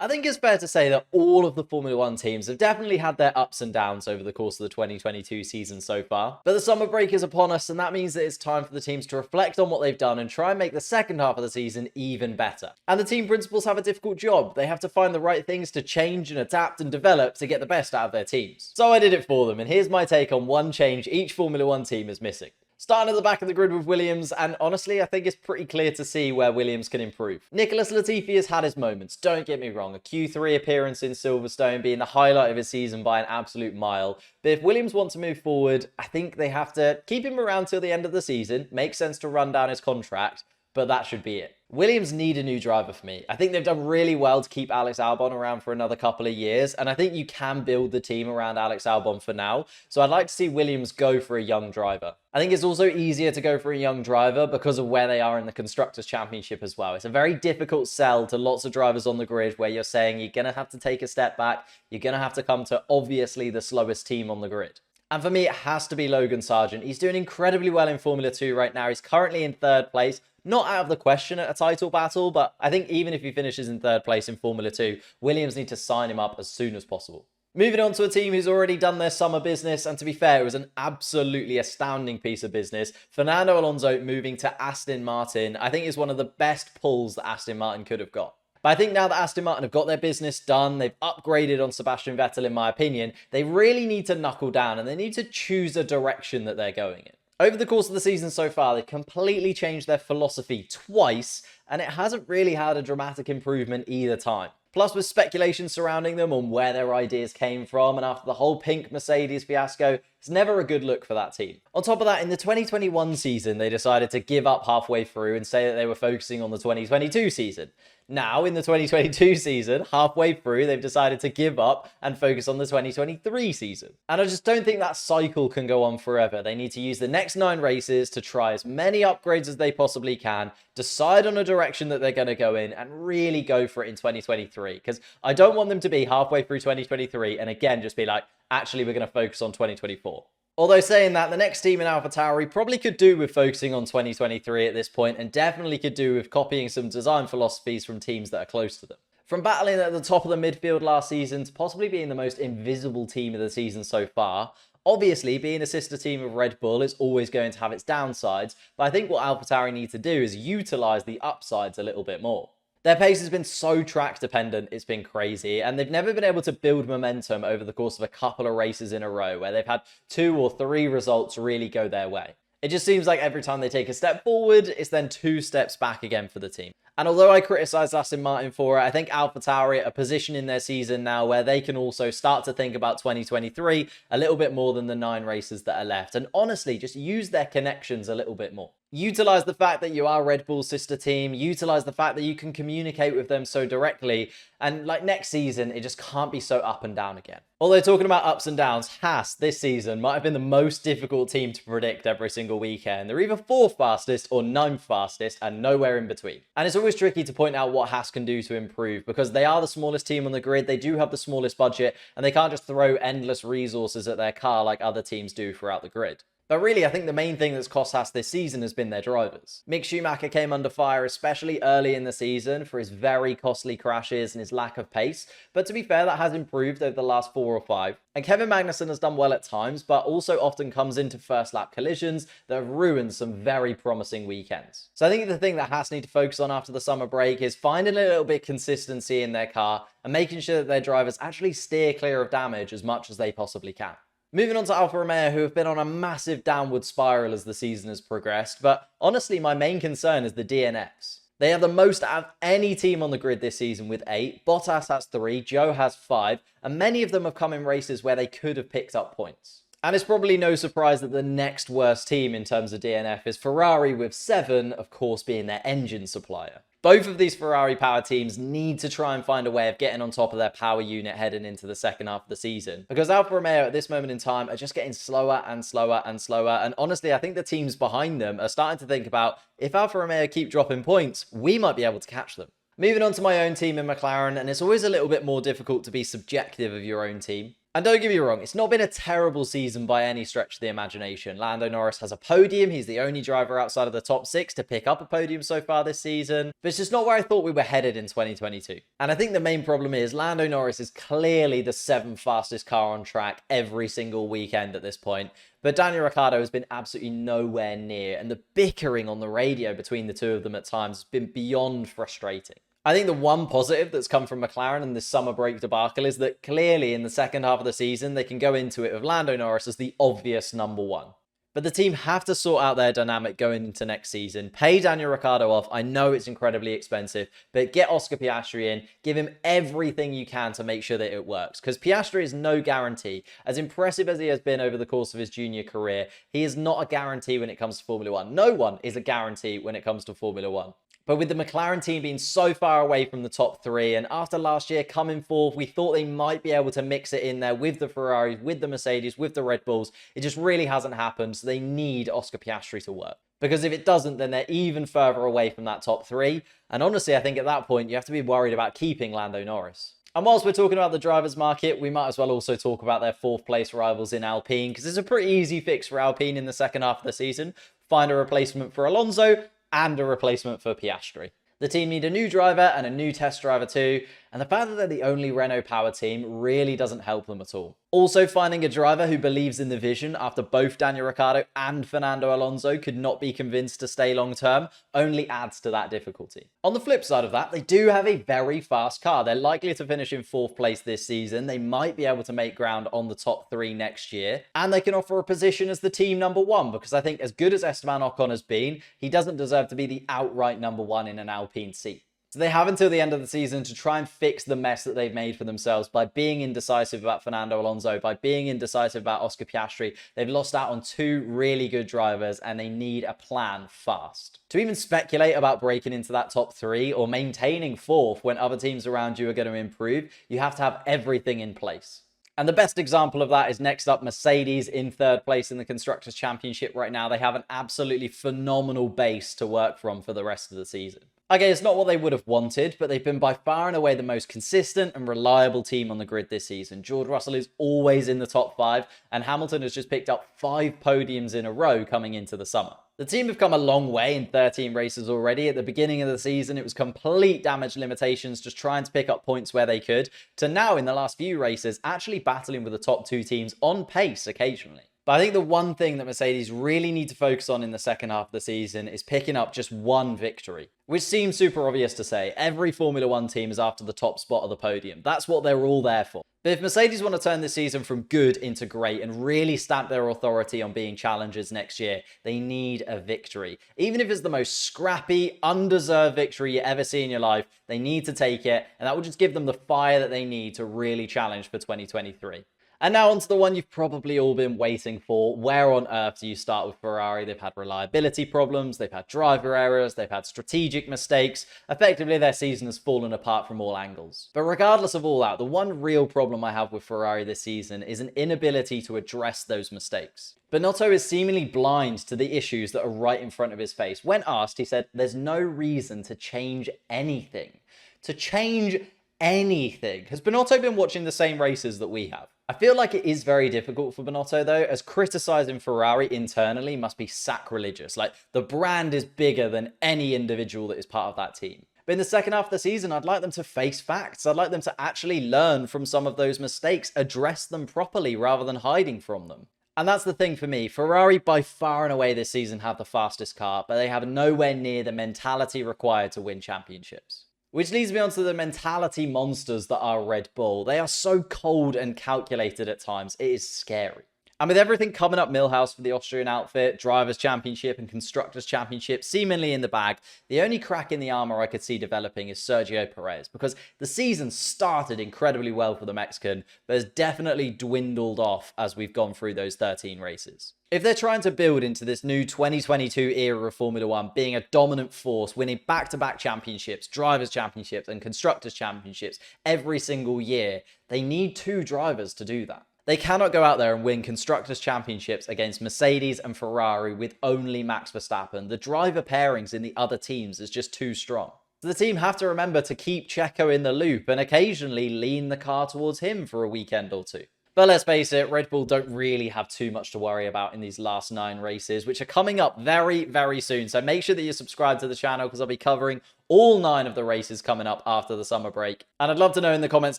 I think it's fair to say that all of the Formula One teams have definitely had their ups and downs over the course of the 2022 season so far. But the summer break is upon us, and that means that it's time for the teams to reflect on what they've done and try and make the second half of the season even better. And the team principals have a difficult job. They have to find the right things to change and adapt and develop to get the best out of their teams. So I did it for them, and here's my take on one change each Formula One team is missing. Starting at the back of the grid with Williams, and honestly, I think it's pretty clear to see where Williams can improve. Nicholas Latifi has had his moments, don't get me wrong. A Q3 appearance in Silverstone being the highlight of his season by an absolute mile. But if Williams want to move forward, I think they have to keep him around till the end of the season. Makes sense to run down his contract, but that should be it. Williams need a new driver for me. I think they've done really well to keep Alex Albon around for another couple of years, and I think you can build the team around Alex Albon for now. So I'd like to see Williams go for a young driver. I think it's also easier to go for a young driver because of where they are in the Constructors' Championship as well. It's a very difficult sell to lots of drivers on the grid where you're saying you're going to have to take a step back. You're going to have to come to obviously the slowest team on the grid. And for me, it has to be Logan Sargeant. He's doing incredibly well in Formula 2 right now. He's currently in third place. Not out of the question at a title battle, but I think even if he finishes in third place in Formula 2, Williams need to sign him up as soon as possible. Moving on to a team who's already done their summer business, and to be fair, it was an absolutely astounding piece of business. Fernando Alonso moving to Aston Martin, I think is one of the best pulls that Aston Martin could have got. But I think now that Aston Martin have got their business done, they've upgraded on Sebastian Vettel in my opinion, they really need to knuckle down and they need to choose a direction that they're going in. Over the course of the season so far, they've completely changed their philosophy twice, and it hasn't really had a dramatic improvement either time. Plus, with speculation surrounding them on where their ideas came from, and after the whole pink Mercedes fiasco, it's never a good look for that team. On top of that, in the 2021 season, they decided to give up halfway through and say that they were focusing on the 2022 season. Now, in the 2022 season, halfway through, they've decided to give up and focus on the 2023 season. And I just don't think that cycle can go on forever. They need to use the next 9 races to try as many upgrades as they possibly can, decide on a direction that they're going to go in, and really go for it in 2023. Because I don't want them to be halfway through 2023 and again just be like, actually, we're going to focus on 2024. Although saying that, the next team in AlphaTauri probably could do with focusing on 2023 at this point, and definitely could do with copying some design philosophies from teams that are close to them. From battling at the top of the midfield last season to possibly being the most invisible team of the season so far, obviously being a sister team of Red Bull is always going to have its downsides, but I think what AlphaTauri need to do is utilise the upsides a little bit more. Their pace has been so track dependent, it's been crazy, and they've never been able to build momentum over the course of a couple of races in a row where they've had 2 or 3 results really go their way. It just seems like every time they take a step forward, it's then 2 steps back again for the team. And although I criticised Aston Martin for it, I think AlphaTauri are a position in their season now where they can also start to think about 2023 a little bit more than the 9 races that are left. And honestly, just use their connections a little bit more. Utilise the fact that you are Red Bull's sister team. Utilise the fact that you can communicate with them so directly. And like next season, it just can't be so up and down again. Although talking about ups and downs, Haas this season might have been the most difficult team to predict every single weekend. They're either 4th fastest or 9th fastest and nowhere in between. And it's always tricky to point out what Haas can do to improve because they are the smallest team on the grid. They do have the smallest budget and they can't just throw endless resources at their car like other teams do throughout the grid. But really, I think the main thing that's cost Haas this season has been their drivers. Mick Schumacher came under fire, especially early in the season, for his very costly crashes and his lack of pace. But to be fair, that has improved over the last 4 or 5. And Kevin Magnussen has done well at times, but also often comes into first lap collisions that have ruined some very promising weekends. So I think the thing that Haas need to focus on after the summer break is finding a little bit of consistency in their car and making sure that their drivers actually steer clear of damage as much as they possibly can. Moving on to Alfa Romeo, who have been on a massive downward spiral as the season has progressed, but honestly, my main concern is the DNFs. They have the most out of any team on the grid this season with 8, Bottas has 3, Joe has 5, and many of them have come in races where they could have picked up points. And it's probably no surprise that the next worst team in terms of DNF is Ferrari with 7, of course being their engine supplier. Both of these Ferrari power teams need to try and find a way of getting on top of their power unit heading into the second half of the season. Because Alfa Romeo at this moment in time are just getting slower and slower and slower. And honestly, I think the teams behind them are starting to think about, if Alfa Romeo keep dropping points, we might be able to catch them. Moving on to my own team in McLaren, and it's always a little bit more difficult to be subjective of your own team. And don't get me wrong, it's not been a terrible season by any stretch of the imagination. Lando Norris has a podium. He's the only driver outside of the top 6 to pick up a podium so far this season. But it's just not where I thought we were headed in 2022. And I think the main problem is Lando Norris is clearly the 7th fastest car on track every single weekend at this point. But Daniel Ricciardo has been absolutely nowhere near. And the bickering on the radio between the two of them at times has been beyond frustrating. I think the one positive that's come from McLaren in this summer break debacle is that clearly in the second half of the season, they can go into it with Lando Norris as the obvious number 1. But the team have to sort out their dynamic going into next season. Pay Daniel Ricciardo off. I know it's incredibly expensive, but get Oscar Piastri in. Give him everything you can to make sure that it works. Because Piastri is no guarantee. As impressive as he has been over the course of his junior career, he is not a guarantee when it comes to Formula 1. No one is a guarantee when it comes to Formula 1. But with the McLaren team being so far away from the top 3, and after last year coming fourth, we thought they might be able to mix it in there with the Ferraris, with the Mercedes, with the Red Bulls. It just really hasn't happened, so they need Oscar Piastri to work. Because if it doesn't, then they're even further away from that top 3. And honestly, I think at that point, you have to be worried about keeping Lando Norris. And whilst we're talking about the drivers' market, we might as well also talk about their 4th place rivals in Alpine, because it's a pretty easy fix for Alpine in the second half of the season. Find a replacement for Alonso and a replacement for Piastri. The team need a new driver and a new test driver too, and the fact that they're the only Renault power team really doesn't help them at all. Also, finding a driver who believes in the vision after both Daniel Ricciardo and Fernando Alonso could not be convinced to stay long term only adds to that difficulty. On the flip side of that, they do have a very fast car. They're likely to finish in 4th place this season. They might be able to make ground on the top 3 next year, and they can offer a position as the team number 1, because I think as good as Esteban Ocon has been, he doesn't deserve to be the outright number 1 in an Alpine seat. So they have until the end of the season to try and fix the mess that they've made for themselves by being indecisive about Fernando Alonso, by being indecisive about Oscar Piastri. They've lost out on 2 really good drivers and they need a plan fast. To even speculate about breaking into that top 3 or maintaining 4th when other teams around you are going to improve, you have to have everything in place. And the best example of that is next up Mercedes in 3rd place in the Constructors' Championship right now. They have an absolutely phenomenal base to work from for the rest of the season. Okay, it's not what they would have wanted, but they've been by far and away the most consistent and reliable team on the grid this season. George Russell is always in the top 5, and Hamilton has just picked up 5 podiums in a row coming into the summer. The team have come a long way in 13 races already. At the beginning of the season, it was complete damage limitations, just trying to pick up points where they could, to now in the last few races, actually battling with the top 2 teams on pace occasionally. But I think the one thing that Mercedes really need to focus on in the second half of the season is picking up just 1 victory, which seems super obvious to say. Every Formula 1 team is after the top spot of the podium. That's what they're all there for. But if Mercedes want to turn this season from good into great and really stamp their authority on being challengers next year, they need a victory. Even if it's the most scrappy, undeserved victory you ever see in your life, they need to take it, and that will just give them the fire that they need to really challenge for 2023. And now onto the one you've probably all been waiting for. Where on earth do you start with Ferrari? They've had reliability problems, they've had driver errors, they've had strategic mistakes. Effectively, their season has fallen apart from all angles. But regardless of all that, the one real problem I have with Ferrari this season is an inability to address those mistakes. Binotto is seemingly blind to the issues that are right in front of his face. When asked, he said, "There's no reason to change anything." To change anything. Has Binotto been watching the same races that we have? I feel like it is very difficult for Binotto though, as criticizing Ferrari internally must be sacrilegious. Like, the brand is bigger than any individual that is part of that team. But in the second half of the season, I'd like them to face facts. I'd like them to actually learn from some of those mistakes, address them properly rather than hiding from them. And that's the thing for me. Ferrari by far and away this season have the fastest car, but they have nowhere near the mentality required to win championships. Which leads me on to the mentality monsters that are Red Bull. They are so cold and calculated at times. It is scary. And with everything coming up Milhouse for the Austrian outfit, Drivers' Championship and Constructors' Championship seemingly in the bag, the only crack in the armour I could see developing is Sergio Perez, because the season started incredibly well for the Mexican, but has definitely dwindled off as we've gone through those 13 races. If they're trying to build into this new 2022 era of Formula 1, being a dominant force, winning back-to-back championships, Drivers' Championships and Constructors' Championships every single year, they need 2 drivers to do that. They cannot go out there and win Constructors' Championships against Mercedes and Ferrari with only Max Verstappen. The driver pairings in the other teams is just too strong. So the team have to remember to keep Checo in the loop and occasionally lean the car towards him for a weekend or 2. But let's face it, Red Bull don't really have too much to worry about in these last 9 races, which are coming up very, very soon. So make sure that you're subscribed to the channel because I'll be covering all 9 of the races coming up after the summer break. And I'd love to know in the comments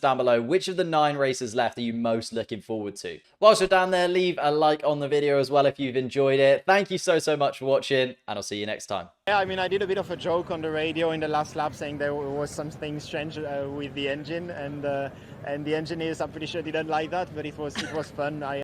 down below, which of the 9 races left are you most looking forward to? Whilst you're down there, leave a like on the video as well if you've enjoyed it. Thank you so much for watching, and I'll see you next time. Yeah, I mean, I did a bit of a joke on the radio in the last lap saying there was something strange with the engine, and the engineers, I'm pretty sure, didn't like that, but it was fun.